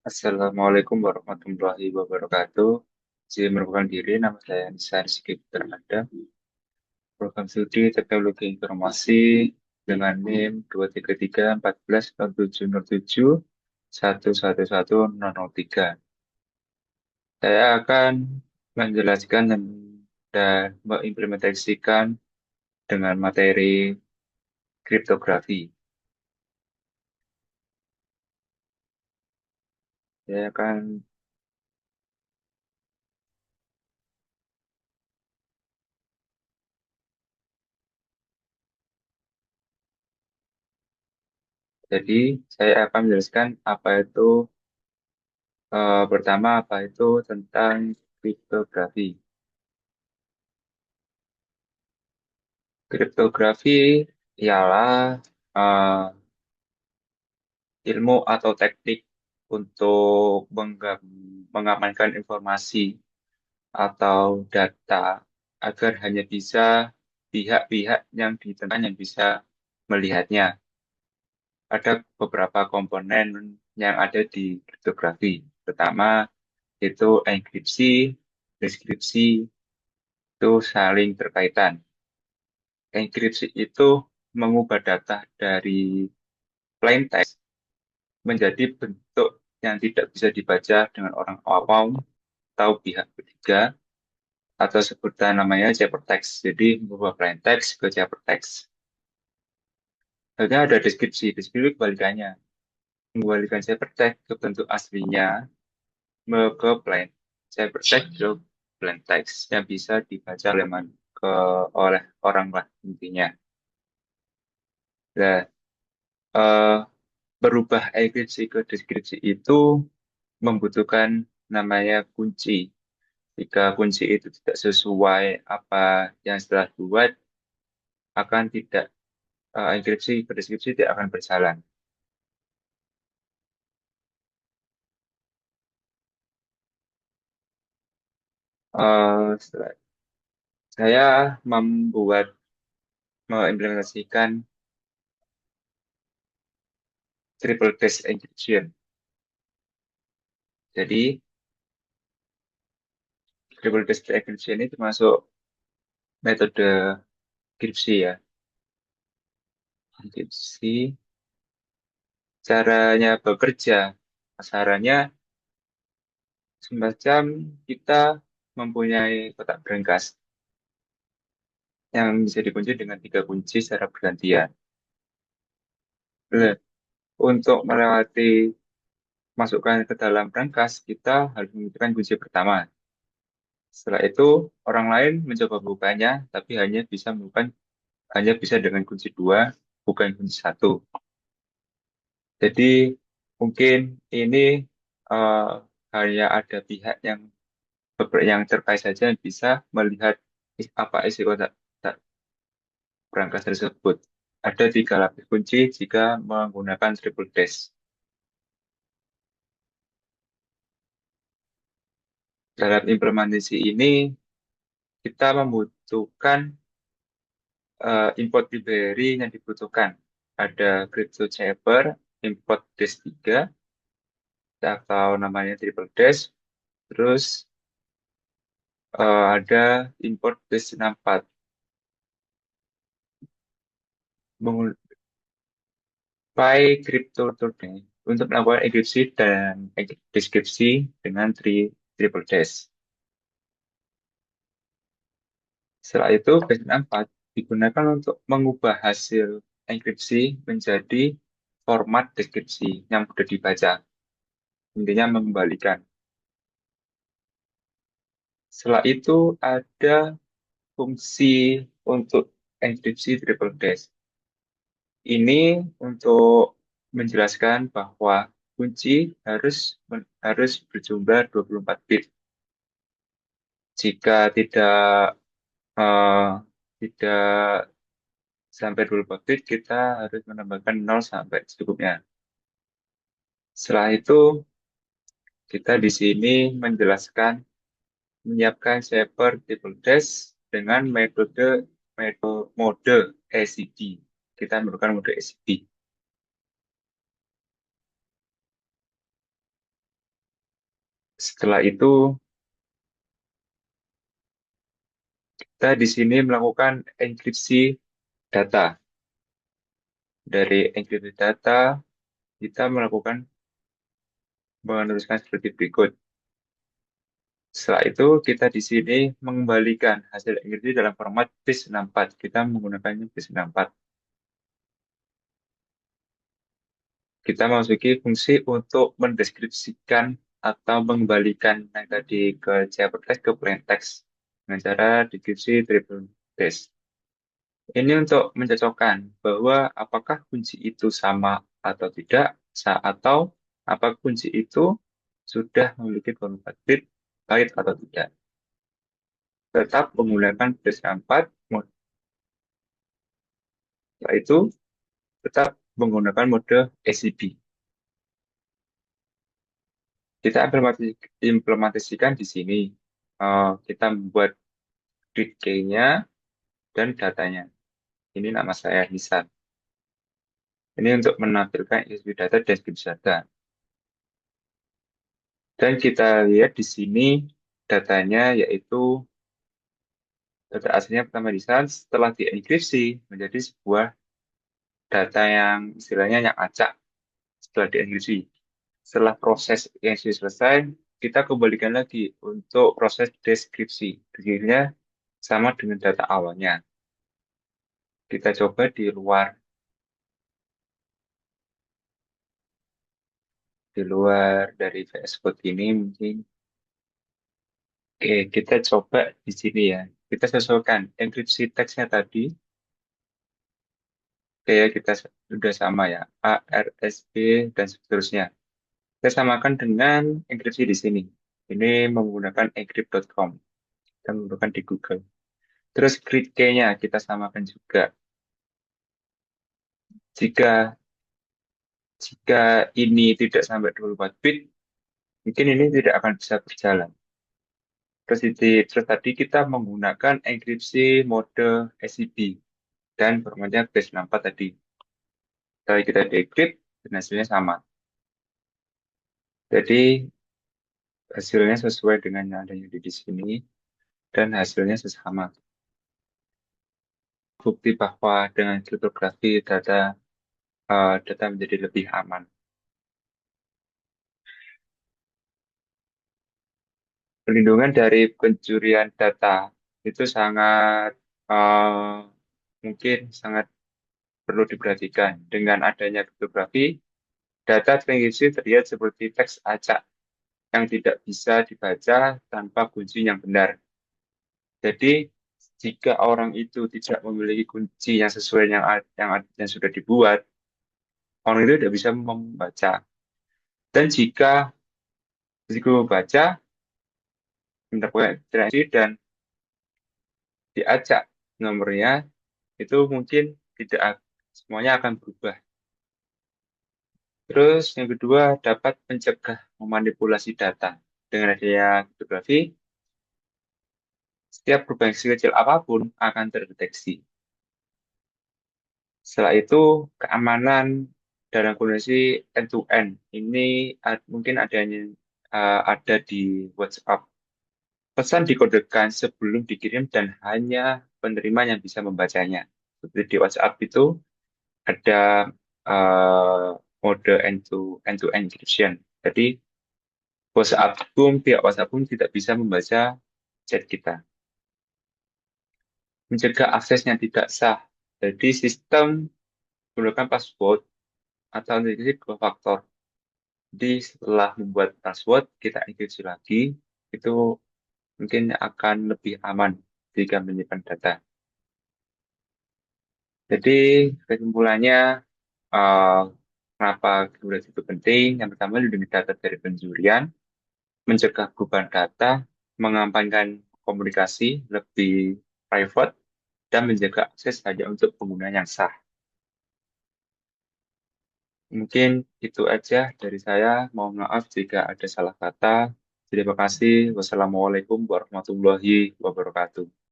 Assalamualaikum warahmatullahi wabarakatuh. Saya merupakan diri, nama saya Nisa Rizky Putra. Program studi Teknologi Informasi dengan NIM 233144707111003. Saya akan menjelaskan dan mengimplementasikan dengan materi kriptografi. Saya akan jadi saya akan menjelaskan apa itu pertama apa itu tentang kriptografi. Kriptografi ialah eh, ilmu atau teknik untuk mengamankan informasi atau data agar hanya bisa pihak-pihak yang ditentukan yang bisa melihatnya. Ada beberapa komponen yang ada di kriptografi. Pertama, itu enkripsi, deskripsi, itu saling berkaitan. Enkripsi itu mengubah data dari plain text menjadi bentuk yang tidak bisa dibaca dengan orang awam atau pihak ketiga atau sebutan namanya ciphertext. Jadi mengubah plain text ke ciphertext. Lalu ada deskripsi. Deskripsi kebalikannya. Mengembalikan ciphertext ke bentuk aslinya ke plain ciphertext ke plain text yang bisa dibaca oleh orang lah intinya. Nah, eh, berubah enkripsi ke deskripsi itu membutuhkan namanya kunci. Jika kunci itu tidak sesuai apa yang setelah dibuat, akan tidak enkripsi ke deskripsi tidak akan berjalan. Setelah saya mengimplementasikan triple test encryption. Jadi triple test encryption ini termasuk metode enkripsi ya. Enkripsi caranya bekerja, caranya semacam kita mempunyai kotak berengkas yang bisa dikunci dengan tiga kunci secara bergantian. Nah, untuk melewati masukkan ke dalam berangkas, kita harus membutuhkan kunci pertama. Setelah itu, orang lain mencoba membukanya, tapi hanya bisa dengan kunci dua, bukan kunci satu. Jadi mungkin ini eh, hanya ada pihak yang terkait saja yang bisa melihat apa isi kotak kotak berangkas tersebut. Ada tiga lapis kunci jika menggunakan triple dash. Dalam implementasi ini, kita membutuhkan import library yang dibutuhkan. Ada CryptoJabber, import dash 3, atau namanya triple dash, terus ada import dash 64. Mengupai crypto today untuk melakukan enkripsi dan deskripsi dengan triple dash. Setelah itu, dash 64 digunakan untuk mengubah hasil enkripsi menjadi format deskripsi yang mudah dibaca. Intinya mengembalikan. Setelah itu ada fungsi untuk enkripsi triple dash. Ini untuk menjelaskan bahwa kunci harus berjumlah 24 bit. Jika eh, tidak sampai 24 bit, kita harus menambahkan 0 sampai secukupnya. Setelah itu, kita di sini menyiapkan shaper triple dash dengan mode ACD. Kita menggunakan mode ACD. Setelah itu, kita di sini melakukan enkripsi data. Dari enkripsi data, kita melakukan menuliskan seperti berikut. Setelah itu, kita di sini mengembalikan hasil enkripsi dalam format base64. Kita menggunakannya base64. Kita masuki fungsi untuk mendeskripsikan atau mengembalikan yang tadi ke ciphertext ke plaintext dengan cara deskripsi triple dash. Ini untuk mencocokkan bahwa apakah kunci itu sama atau tidak, atau apakah kunci itu sudah memiliki format bit byte atau tidak. Tetap menggunakan base4, setelah itu tetap menggunakan mode ACB. Kita implementasikan di sini. Kita membuat grid key-nya dan datanya. Ini nama saya Hisan. Ini untuk menampilkan isi data dan deskripsi data. Dan kita lihat di sini datanya yaitu data aslinya pertama Hisan setelah dienkripsi menjadi sebuah data yang istilahnya yang acak setelah dienkripsi. Setelah proses yang sudah selesai, kita kembalikan lagi untuk proses deskripsi. Deskripsinya sama dengan data awalnya. Kita coba di luar dari VS Code ini mungkin. Oke, kita coba di sini ya. Kita sesuaikan enkripsi teksnya tadi. Kayak kita sudah sama ya. A, R, S, B, dan seterusnya. Kita samakan dengan enkripsi di sini. Ini menggunakan encrypt.com. Kita menggunakan di Google. Terus grid key-nya kita samakan juga. Jika jika ini tidak sampai 24 bit, mungkin ini tidak akan bisa berjalan. Terus tadi kita menggunakan enkripsi mode SCP dan formatnya base64 tadi. Setelah kita decrypt, dan hasilnya sama. Jadi hasilnya sesuai dengan yang ada di sini dan hasilnya sesama. Bukti bahwa dengan kriptografi data menjadi lebih aman. Perlindungan dari pencurian data itu sangat mungkin sangat perlu diperhatikan. Dengan adanya kriptografi, data terinkripsi terlihat seperti teks acak yang tidak bisa dibaca tanpa kunci yang benar. Jadi, jika orang itu tidak memiliki kunci yang sesuai yang sudah dibuat, orang itu tidak bisa membaca. Dan jika membaca, mendapatkan interaksi dan diacak nomornya, itu mungkin tidak semuanya akan berubah. Terus yang kedua dapat mencegah memanipulasi data. Dengan adanya kriptografi, setiap perubahan kecil apapun akan terdeteksi. Setelah itu, keamanan dalam kondisi end-to-end. Ini mungkin ada di WhatsApp. Pesan dikodekan sebelum dikirim dan hanya penerima yang bisa membacanya. Seperti di WhatsApp itu ada uh, mode end-to-end encryption. Jadi pihak WhatsApp pun tidak bisa membaca chat kita. Mencegah akses yang tidak sah. Jadi sistem menggunakan password atau autentikasi dua faktor. Jadi setelah membuat password, kita enkripsi lagi, itu mungkin akan lebih aman jika menyimpan data. Jadi kesimpulannya, eh, kenapa regulasi itu penting? Yang pertama, melindungi data dari pencurian, mencegah perubahan data, mengamankan komunikasi lebih private, dan menjaga akses hanya untuk pengguna yang sah. Mungkin itu aja dari saya. Mohon maaf jika ada salah kata. Terima kasih. Wassalamualaikum warahmatullahi wabarakatuh.